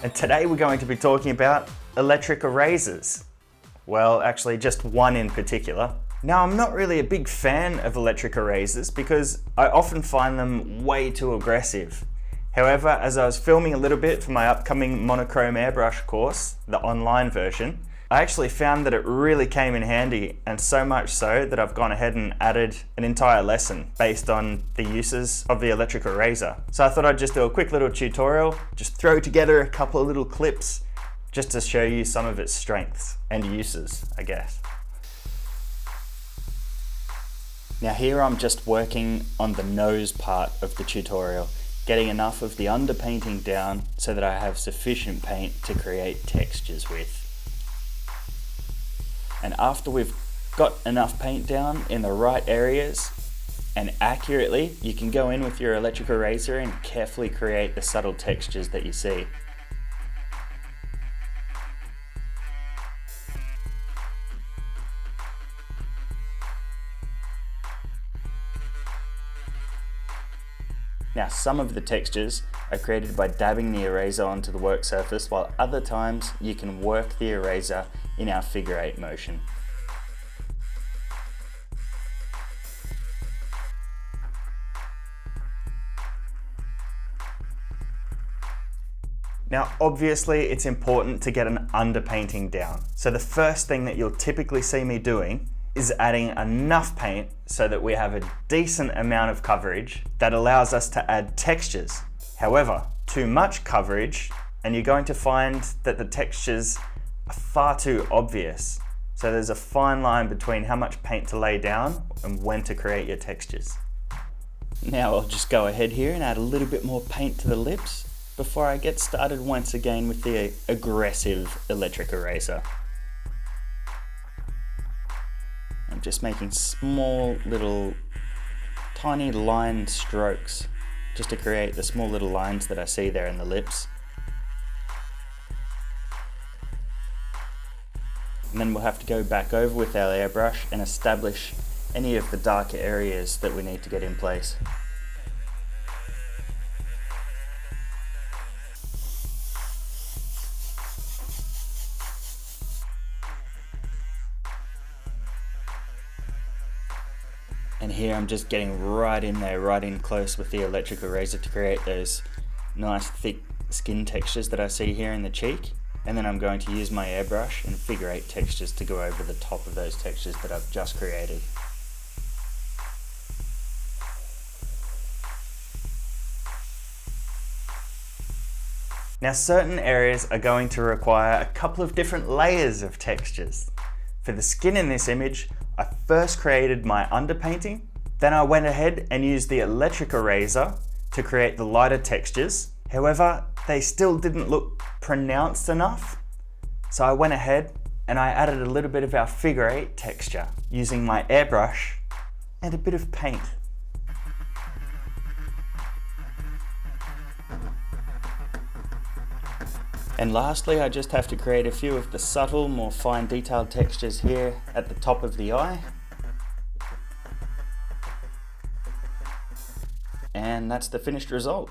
and today we're going to be talking about electric erasers. Well, actually just one in particular. Now, I'm not really a big fan of electric erasers because I often find them way too aggressive. However, as I was filming a little bit for my upcoming monochrome airbrush course, the online version, I actually found that it really came in handy, and so much so that I've gone ahead and added an entire lesson based on the uses of the electric eraser. So I thought I'd just do a quick little tutorial, just throw together a couple of little clips just to show you some of its strengths and uses, I guess. Now here I'm just working on the nose part of the tutorial, getting enough of the underpainting down so that I have sufficient paint to create textures with. And after we've got enough paint down in the right areas and accurately, you can go in with your electric eraser and carefully create the subtle textures that you see. Now, some of the textures are created by dabbing the eraser onto the work surface, while other times you can work the eraser in our figure 8 motion. Now, obviously it's important to get an underpainting down. So the first thing that you'll typically see me doing is adding enough paint so that we have a decent amount of coverage that allows us to add textures. However, too much coverage and you're going to find that the textures are far too obvious. So there's a fine line between how much paint to lay down and when to create your textures. Now I'll just go ahead here and add a little bit more paint to the lips before I get started once again with the aggressive electric eraser. I'm just making small little tiny line strokes just to create the small little lines that I see there in the lips. And then we'll have to go back over with our airbrush and establish any of the darker areas that we need to get in place. And here I'm just getting right in there, right in close with the electric eraser to create those nice thick skin textures that I see here in the cheek. And then I'm going to use my airbrush and figure 8 textures to go over the top of those textures that I've just created. Now, certain areas are going to require a couple of different layers of textures. For the skin in this image, I first created my underpainting, then I went ahead and used the electric eraser to create the lighter textures. However, they still didn't look pronounced enough, so I went ahead and I added a little bit of our figure 8 texture using my airbrush and a bit of paint. And lastly, I just have to create a few of the subtle, more fine detailed textures here at the top of the eye. And that's the finished result.